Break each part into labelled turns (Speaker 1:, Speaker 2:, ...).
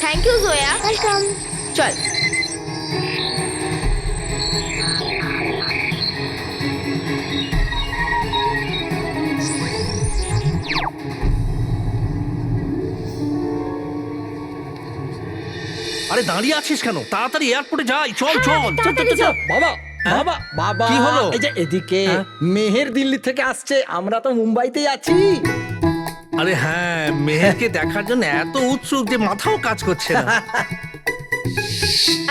Speaker 1: Thank you Jaya.
Speaker 2: Welcome.
Speaker 1: চল।
Speaker 3: আরে দাঁড়িয়ে আছিস কেন? তাড়াতাড়ি এয়ারপোর্টে যাই, চল চল চল চল
Speaker 1: তাড়াতাড়ি
Speaker 3: চল।
Speaker 1: যাও।
Speaker 4: বাবা বাবা বাবা
Speaker 3: কি হলো?
Speaker 4: এই যে এদিকে
Speaker 3: হ্যাঁ?
Speaker 4: মেহের দিল্লি থেকে আসছে, আমরা তো মুম্বাইতেই আছি।
Speaker 3: আরে হ্যাঁ, মেহেরকে দেখার জন্য এত উৎসুক যে মাথাও কাজ করছে না।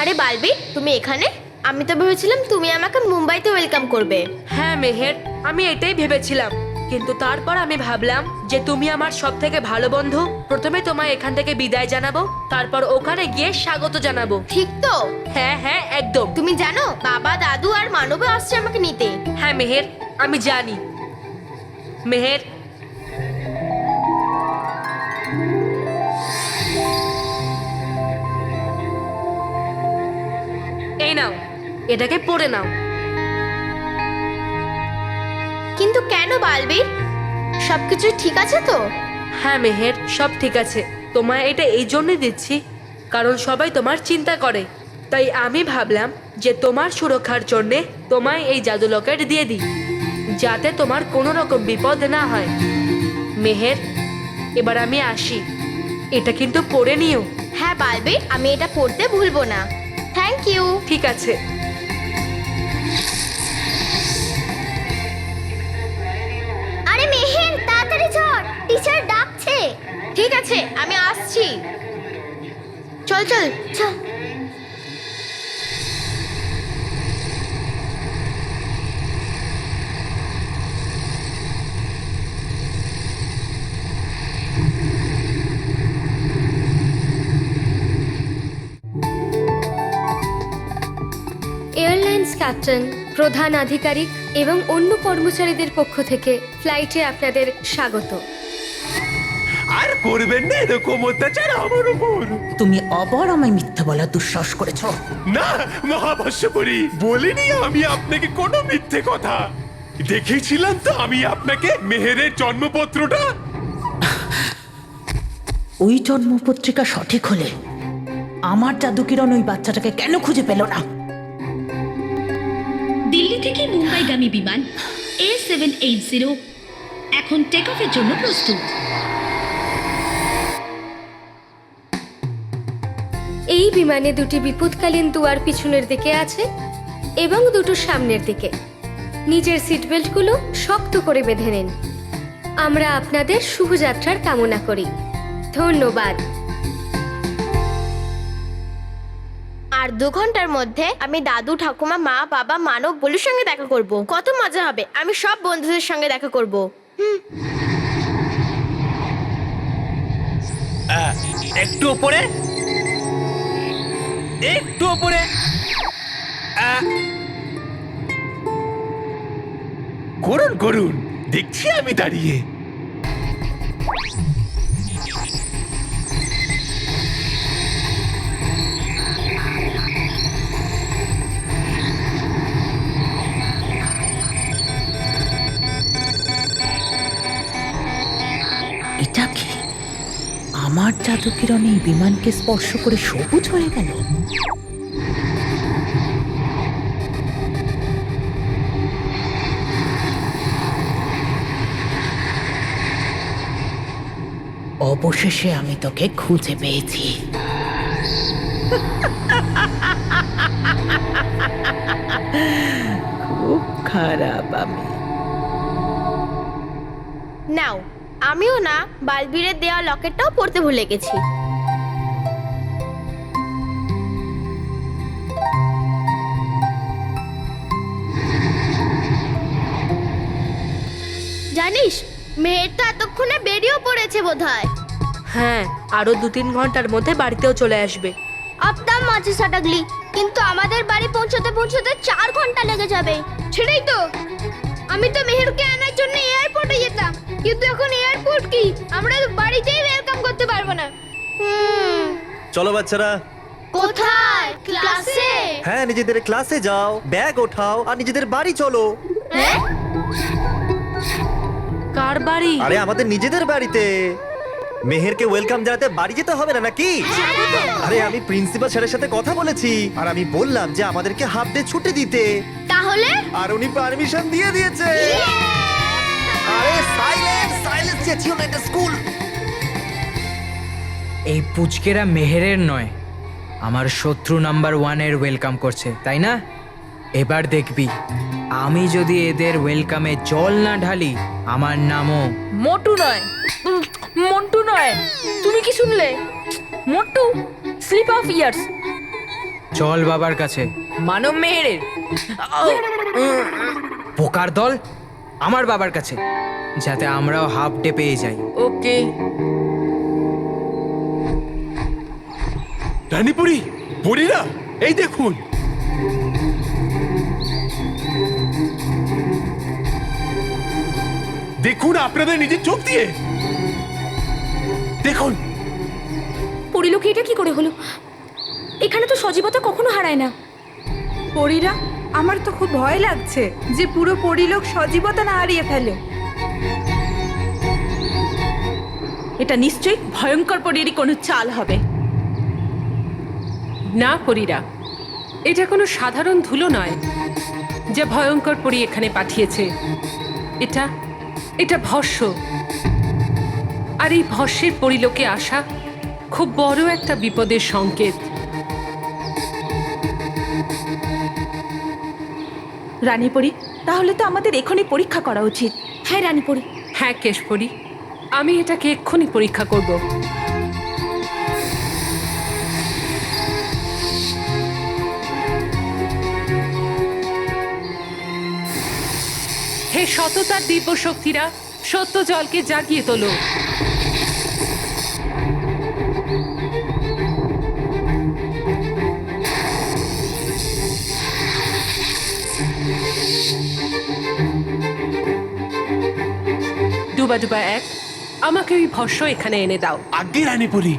Speaker 1: আরে বালবি, তুমি এখানে? আমি তো ভেবেছিলাম তুমি আমাকে মুম্বাইতে ওয়েলকাম করবে।
Speaker 5: হ্যাঁ মেহের, আমি এটাই ভেবেছিলাম, কিন্তু তারপর আমি ভাবলাম যে তুমি আমার সব থেকে ভালো বন্ধু, প্রথমে তোমায় এখান থেকে বিদায় জানাবো, তারপর ওখানে গিয়ে স্বাগত জানাবো।
Speaker 1: ঠিক তো?
Speaker 5: হ্যাঁ হ্যাঁ একদম।
Speaker 1: তুমি জানো বাবা, দাদু আর মানবও আসছে আমাকে নিতে।
Speaker 5: হ্যাঁ মেহের, আমি জানি। মেহের, এই নাও, এটাকে পড়ে নাও।
Speaker 1: কিন্তু কেন বালবীর? সবকিছু ঠিক আছে তো?
Speaker 5: হ্যাঁ মেহের, সব ঠিক আছে। তোমায় এটা এই জন্যই দিচ্ছি কারণ সবাই তোমার চিন্তা করে, তাই আমি ভাবলাম যে তোমার সুরক্ষার জন্যে তোমায় এই জাদু লকেট দিয়ে দিই, যাতে তোমার কোনো রকম বিপদ না হয়। মেহের, এবার আমি আসি, এটা কিন্তু পড়ে নিও।
Speaker 1: হ্যাঁ বালবীর, আমি এটা পড়তে ভুলবো না। Thank you.
Speaker 5: ঠিক আছে।
Speaker 2: আরে মেহের, তাড়াতাড়ি চল, টিচার ডাকছে।
Speaker 1: ঠিক আছে, আমি আসছি। চল চল
Speaker 2: চল।
Speaker 6: এয়ারলাইন্স ক্যাপ্টেন, প্রধান আধিকারিক এবং অন্য কর্মচারীদের পক্ষ থেকে ফ্লাইটে আপনাদের স্বাগত।
Speaker 7: আর করবেন না এরকম অত্যাচার আমার উপর।
Speaker 8: তুমি আবার আমায় মিথ্যে বলার দুঃসাহস করেছো।
Speaker 7: না মহাবশ্যপরি, বলিনি আমি আপনাকে কোনো মিথ্যে কথা। দেখেছিলাম তো আমি আপনাকে মেহেরের জন্মপত্রটা।
Speaker 8: ওই জন্মপত্রিকা সঠিক হলে আমার জাদুকিরণ ওই বাচ্চাটাকে কেন খুঁজে পেল না?
Speaker 9: দিল্লি থেকে মুম্বাইগামী বিমান A780 এখন টেক অফের জন্য প্রস্তুত।
Speaker 6: এই বিমানে দুটি বিপদকালীন দুয়ার পিছনের দিকে আছে এবং দুটো সামনের দিকে। নিজের সিট বেল্টগুলো শক্ত করে বেঁধে নিন। আমরা আপনাদের শুভযাত্রার কামনা করি। ধন্যবাদ।
Speaker 1: আর 2 ঘন্টার মধ্যে আমি দাদু, ঠাকুমা, মা, বাবা, মানব, বলুর সঙ্গে দেখা করব। কত মজা হবে! আমি সব বন্ধুদের সঙ্গে দেখা করব।
Speaker 7: একটু ওপরে, একটু ওপরে। করুন করুন, দেখছি আমি দাঁড়িয়ে।
Speaker 8: এটা কি? আমার জাদুকিরণ এই বিমানকে স্পর্শ করে সবুজ হয়ে গেল। অবশেষে আমি তোকে খুঁজে পেয়েছি। খুব খারাপ আমি।
Speaker 1: নাও, আমিও না বালবীরের দেওয়া লকেটটাও পড়তে ভুলে গেছি। জানিস, মেয়েটা এতক্ষণে বেরিয়েও পড়েছে বোধহয়।
Speaker 5: হ্যাঁ, আরো 2-3 ঘন্টার মধ্যে বাড়িতেও চলে আসবে।
Speaker 2: আপনার মাঝে সাটাগলি, কিন্তু আমাদের বাড়ি পৌঁছতে পৌঁছতে 4 ঘন্টা লেগে যাবে।
Speaker 1: সেটাই তো, আমি তো মেহেরকে আনার জন্য এয়ারপোর্টে যেতাম, কিন্তু এখন এয়ারপোর্ট কি, আমরা তো বাড়িতেই ওয়েলকাম করতে পারবো না।
Speaker 10: চলো বাচ্চারা।
Speaker 1: কোথায়? ক্লাসে?
Speaker 10: হ্যাঁ, নিজেদের ক্লাসে যাও, ব্যাগ ওঠাও আর নিজেদের বাড়ি চলো।
Speaker 1: হ্যাঁ?
Speaker 5: কার বাড়ি?
Speaker 10: আরে আমাদের নিজেদের বাড়িতে। মেহেরকে ওয়েলকাম জানাতে বাড়ি যেতে হবে না নাকি? আরে আমি প্রিন্সিপাল স্যারের সাথে কথা বলেছি আর আমি বললাম যে আমাদেরকে হাফ ডে ছুটি দিতে,
Speaker 2: তাহলে
Speaker 10: আর উনি পারমিশন দিয়ে দিয়েছে। আরে সাইলেন্স সাইলেন্স, চেঁচিও না, এটা স্কুল।
Speaker 11: এই পুচকেরা মেহেরের নয়, আমার শত্রু নাম্বার 1-এর ওয়েলকাম করছে, তাই না? এবার দেখবি আমি যদি এদের ওয়েলকামে জল না ঢালি, আমার নামও
Speaker 8: মোটু নয়, মন্টু নয়। তুমি কি শুনলে? মোটু, স্লিপ অফ ইয়ার্স।
Speaker 11: চল বাবার কাছে।
Speaker 8: মানব মেহেরের
Speaker 11: পোকার দল, আমার বাবার কাছে, যাতে আমরাও হাফ ডে পেয়ে যাই।
Speaker 8: ওকে।
Speaker 7: রানীপুরি, পরীরা, এই দেখুন। দেখুন আপনাদের নিজের চোখ দিয়ে দেখুন।
Speaker 6: পরিলোকে এটা কি করে হলো? এখানে তো সজীবতা কখনো হারায় না।
Speaker 12: পরীরা, আমার তো খুব ভয় লাগছে যে পুরো পরিলোক সজীবতা না হারিয়ে ফেলে।
Speaker 8: এটা নিশ্চয়ই ভয়ঙ্কর পরীরই কোনো চাল হবে।
Speaker 5: না পরীরা, এটা কোনো সাধারণ ধুলো নয় যে ভয়ঙ্কর পরী এখানে পাঠিয়েছে। এটা এটা ভস্য, আর এই ভস্যের পরিলোকে আসা খুব বড় একটা বিপদের সংকেত।
Speaker 12: রানীপরি, তাহলে তো আমাদের এখনই পরীক্ষা করা উচিত।
Speaker 6: হ্যাঁ রানীপরি।
Speaker 5: হ্যাঁ কেশপরি, আমি এটাকে এক্ষুনি পরীক্ষা করব। হে সততার দিব্য শক্তিরা, সত্য জলকে জাগিয়ে তোলো। ডুবা ডুবা এক, আমাকে ওই ভস্য এখানে এনে দাও।
Speaker 7: আগে রানীপুরি।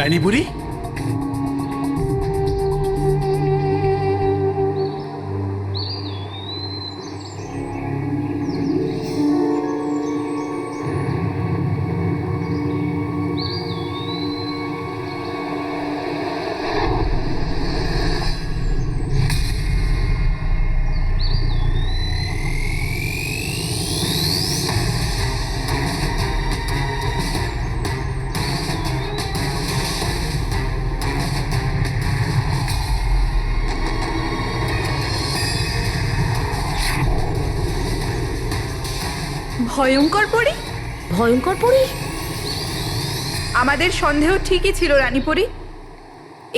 Speaker 7: রানীপুরি,
Speaker 12: ভয়ঙ্কর পরী?
Speaker 6: ভয়ঙ্কর পরি?
Speaker 12: আমাদের সন্দেহ ঠিকই ছিল রানীপরি।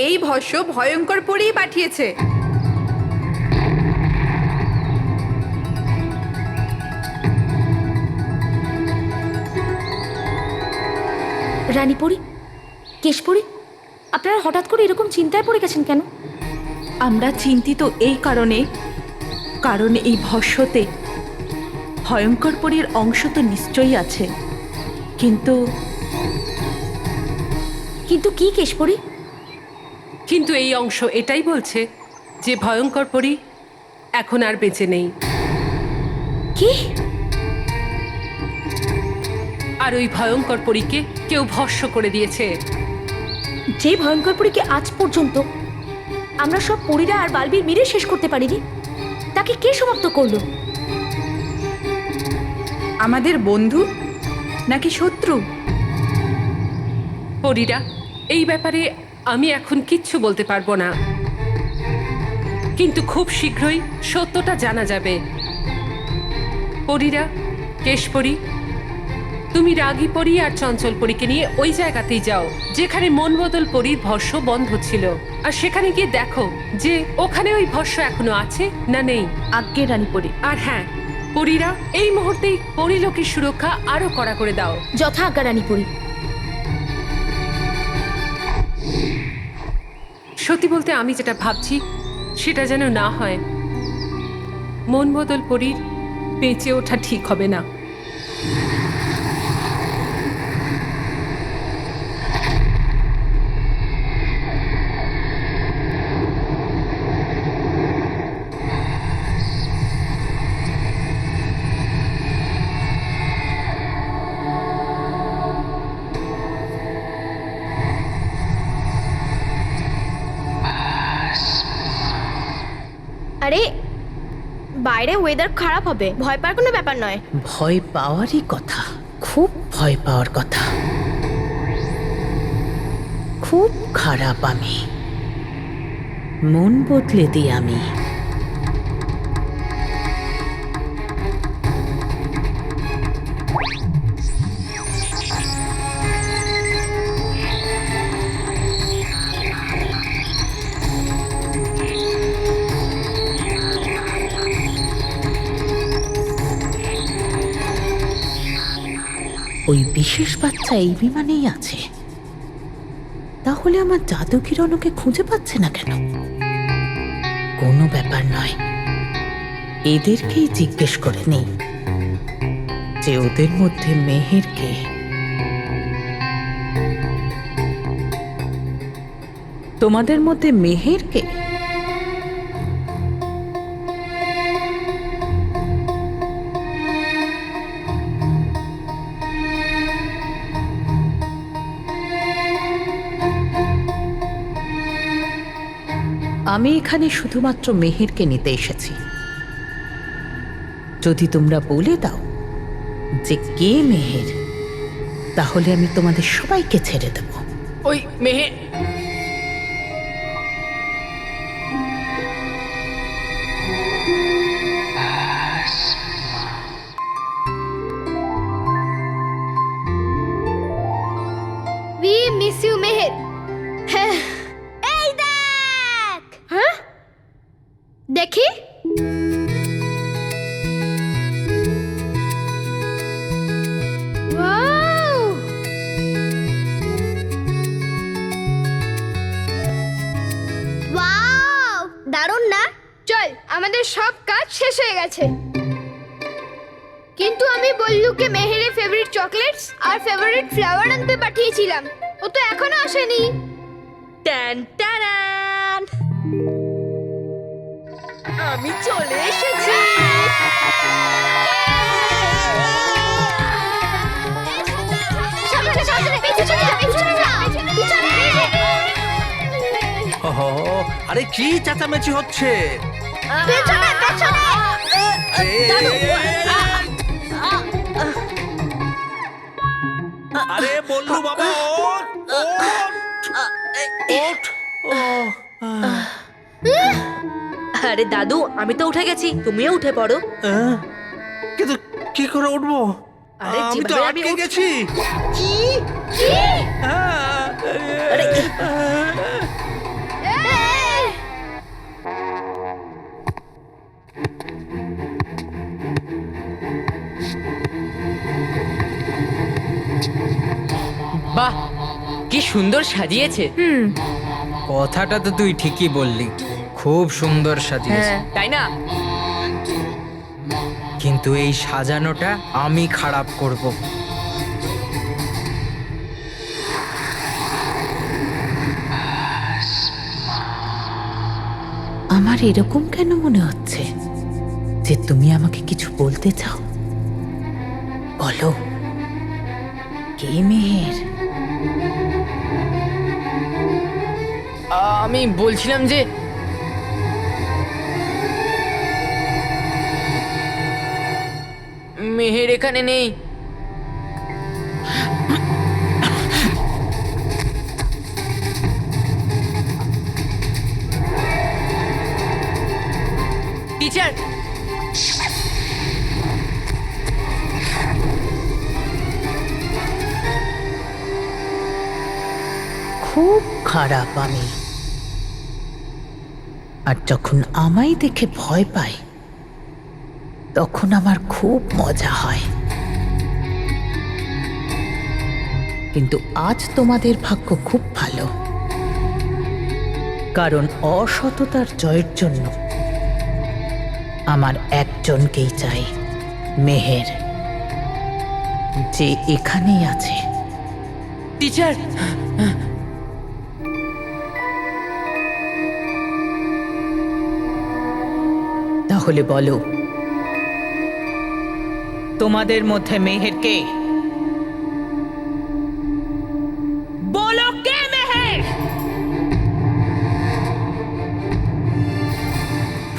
Speaker 12: এই ভস্য ভয়ঙ্কর পরীই পাঠিয়েছে।
Speaker 6: রানীপরি, কেশপরি, আপনারা হঠাৎ করে এরকম চিন্তায় পড়ে গেছেন কেন?
Speaker 12: আমরা চিন্তিত এই কারণে, কারণ এই ভস্যতে ভয়ঙ্কর পরীর অংশ তো নিশ্চয়ই আছে, কিন্তু
Speaker 6: কিন্তু কি কেশপরি?
Speaker 5: কিন্তু এই অংশ এটাই বলছে যে ভয়ঙ্কর পরী এখন আর বেঁচে নেই।
Speaker 6: কি?
Speaker 5: আর ওই ভয়ঙ্কর পরীকে কেউ ভস্য করে দিয়েছে।
Speaker 6: যে ভয়ঙ্কর পরীকে আজ পর্যন্ত আমরা সব পরীরা আর বালবীর মিলে শেষ করতে পারিনি, তাকে কে সমাপ্ত করলো?
Speaker 12: আমাদের বন্ধু নাকি শত্রু?
Speaker 5: পরীরা, এই ব্যাপারে আমি এখন কিচ্ছু বলতে পারবো না, কিন্তু খুব শীঘ্রই সত্যটা জানা যাবে। পরীরা, কেশপরি, তুমি রাগী পরী আর চঞ্চল পরীকে নিয়ে ওই জায়গাতেই যাও যেখানে মনবদল পরীর ভস্য বন্ধ ছিল, আর সেখানে গিয়ে দেখো যে ওখানে ওই ভস্য এখনো আছে না নেই।
Speaker 12: আজ্ঞে রানীপরি।
Speaker 5: আর হ্যাঁ পরীরা, এই মুহূর্তেই পরিলোকের সুরক্ষা আরো কড়া করে দাও।
Speaker 6: যথা আজ্ঞা রানীপরি।
Speaker 5: সত্যি বলতে আমি যেটা ভাবছি সেটা যেন না হয়। মন বদল পরীর বেঁচে ওঠা ঠিক হবে না।
Speaker 1: আরে বাইরে ওয়েদার খারাপ হবে, ভয় পাওয়ার কোনো ব্যাপার নয়।
Speaker 13: ভয় পাওয়ারই কথা, খুব ভয় পাওয়ার কথা। খুব খারাপ আমি, মন বদলে দিই আমি। ওই বিশেষ বাচ্চা এই বিমানেই আছে, তাহলে আমার জাদু কিরণকে খুঁজে পাচ্ছে না কেন? কোনো ব্যাপার নয়, এদেরকেই জিজ্ঞেস করে নেই যে ওদের মধ্যে মেহের কে। তোমাদের মধ্যে মেহের কে? আমি এখানে শুধুমাত্র মেহেরকে নিতে এসেছি। যদি তোমরা বলে দাও যে কে মেহের, তাহলে আমি তোমাদের সবাইকে ছেড়ে দেব।
Speaker 8: ওই Meher,
Speaker 2: we miss you Meher. এই দেখ।
Speaker 1: হ্যাঁ দেখি।
Speaker 2: ওয়াও, ওয়াও, দারুণ না? চল, আমাদের সব কাজ শেষ হয়ে গেছে। কিন্তু আমি বল্লুকে মেহেরের ফেভারিট চকলেটস আর ফেভারিট ফ্লাওয়ার আনতে পাঠিয়েছিলাম, ও তো এখনো আসেনি।
Speaker 5: ট্যান ট্যারান, আমি চলে এসেছি।
Speaker 2: সাবধানে, সাবধানে, পিছনে যা, পিছনে যা, পিছনে।
Speaker 3: ওহো, আরে কি চেঁচামেচি হচ্ছে?
Speaker 2: পেছনে, পেছনে।
Speaker 3: আরে বল্লু বাবা, ওঠ, ওঠ, ওঠ।
Speaker 5: আরে দাদু, আমি তো উঠে গেছি, তুমিও উঠে পড়ো।
Speaker 3: কিন্তু কি করে উঠবো?
Speaker 5: আরে
Speaker 3: আমি তো
Speaker 5: যেভাবে আমি
Speaker 3: আটকে গেছি।
Speaker 5: আরে
Speaker 11: বাহ, কি সুন্দর সাজিয়েছে। কথাটা তো তুই ঠিকই বললি, খুব সুন্দর সাজিয়েছে,
Speaker 8: তাই না?
Speaker 11: কিন্তু এই সাজানোটা আমি খারাপ করব।
Speaker 13: আমার এরকম কেন মনে হচ্ছে যে তুমি আমাকে কিছু বলতে চাও? বলো, কে মেহের?
Speaker 8: আমি বলছিলাম যে মেহের এখানে নেই। টিচার,
Speaker 13: খুব খারাপ আমি। আর যখন আমায় দেখে ভয় পায়, তখন আমার খুব মজা হয়। কিন্তু আজ তোমাদের ভাগ্য খুব ভালো, কারণ অসততার জয়ের জন্য আমার একজনকেই চাই, মেহের, যে এখানেই আছে।
Speaker 8: টিচার,
Speaker 13: তাহলে বলো, তোমাদের মধ্যে মেহের কে? বলো, কে মেহের?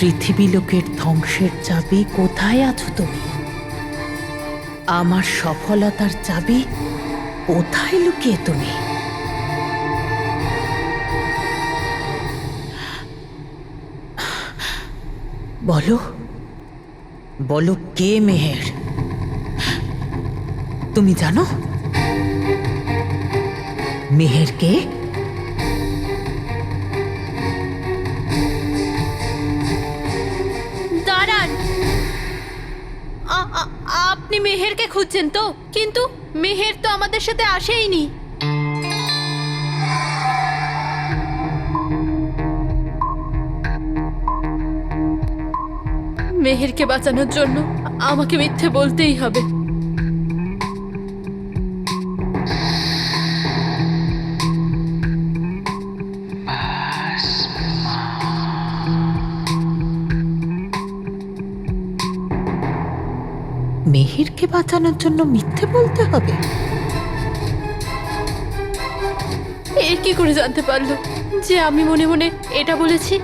Speaker 13: পৃথিবী লোকের ধ্বংসের চাবি কোথায় আছো তুমি? আমার সফলতার চাবি কোথায় লুকিয়ে তুমি? বলো, বলো কে মেহের? তুমি জানো মেহের কে?
Speaker 6: দাঁড়ান, আপনি মেহেরকে খুঁজছেন তো? কিন্তু মেহের তো আমাদের সাথে আসেইনি। মেহেরকে বাঁচানোর জন্য আমাকে মিথ্যে বলতেই হবে।
Speaker 13: মেহেরকে বাঁচানোর জন্য মিথ্যে বলতে হবে?
Speaker 6: এ কি করে জানতে পারলো যে আমি মনে মনে এটা বলেছি?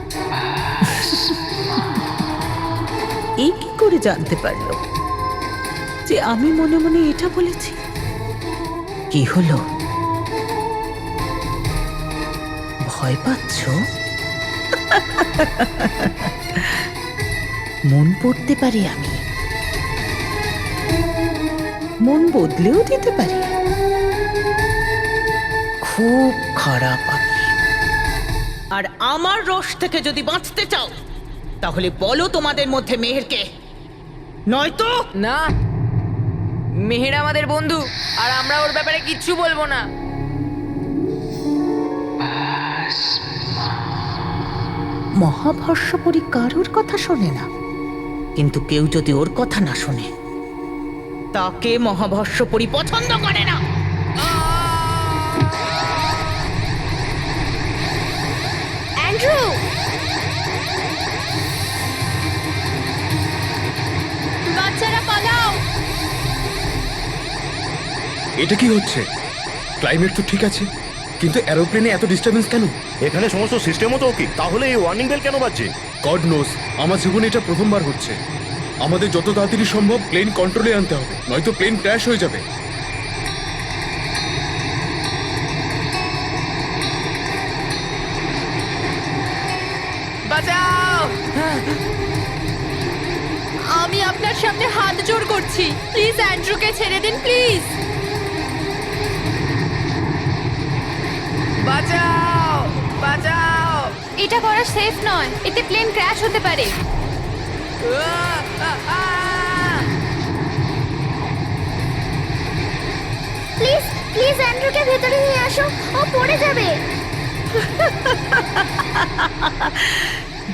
Speaker 13: এই কি করে জানতে পারলো যে আমি মনে মনে এটা বলেছি? কি হলো, ভয় পাচ্ছ? মন পড়তে পারি আমি, মন বদলেও দিতে পারি। খুব খারাপ আমি। আর আমার রোষ থেকে যদি বাঁচতে চাও তাহলে বলো তোমাদের মধ্যে মেহেরকে, নয়তো
Speaker 5: না, মেহের আমাদের বন্ধু আর আমরা ওর ব্যাপারে কিচ্ছু বলবো না।
Speaker 13: মহাভস্যপরী কারোর কথা শোনে না, কিন্তু কেউ যদি ওর কথা না শোনে তাকে মহাভস্যপরী পছন্দ করে না।
Speaker 1: অ্যান্ড্রু, বাচ্চারা পালাও!
Speaker 7: এটা কি হচ্ছে? ক্লাইমেট তো ঠিক আছে, কিন্তু এরোপ্লেনে এত ডিস্টারবেন্স কেন?
Speaker 10: এখানে সমস্ত সিস্টেমও তো কি, তাহলে এই ওয়ার্নিং বেল কেন বাজছে?
Speaker 7: গড নোস, আমার জীবনে এটা প্রথমবার হচ্ছে। আমাদের যত তাড়াতাড়ি সম্ভব প্লেন কন্ট্রোলে আনতে হবে, নয়তো প্লেন ক্র্যাশ হয়ে যাবে।
Speaker 5: বাঁচাও!
Speaker 6: আমি আপনার সামনে হাত জোড় করছি, প্লিজ অ্যান্ড্রুকে ছেড়ে দিন, প্লিজ।
Speaker 5: বাঁচাও! বাঁচাও!
Speaker 6: এটা করা সেফ নয়, এতে প্লেন ক্র্যাশ হতে পারে।
Speaker 2: প্লিজ প্লিজ অ্যান্ড্রুকে ভেতরে নিয়ে আসো, ও পড়ে যাবে।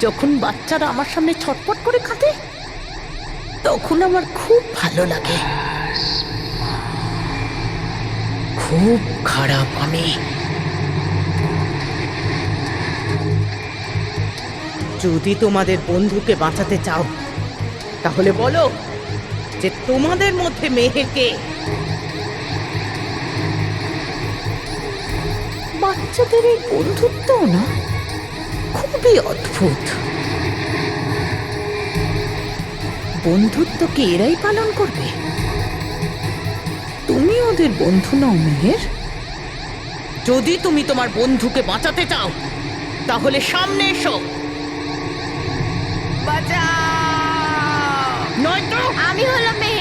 Speaker 13: যখন বাচ্চারা আমার সামনে ছটপট করে কাঁদে তখন আমার খুব ভালো লাগে। খুব খারাপ আমি। যদি তোমাদের বন্ধুকে বাঁচাতে চাও তাহলে বলো যে তোমাদের মধ্যে মেহেরকে। বাচ্চাদের এই বন্ধুত্ব না খুবই অদ্ভুত। বন্ধুত্বকে এরাই পালন করবে? তুমি ওদের বন্ধু নও মেহের। যদি তুমি তোমার বন্ধুকে বাঁচাতে চাও তাহলে সামনে এসো,
Speaker 5: বাঁচাও!
Speaker 13: নয়তো
Speaker 1: আমি হলাম মেহের।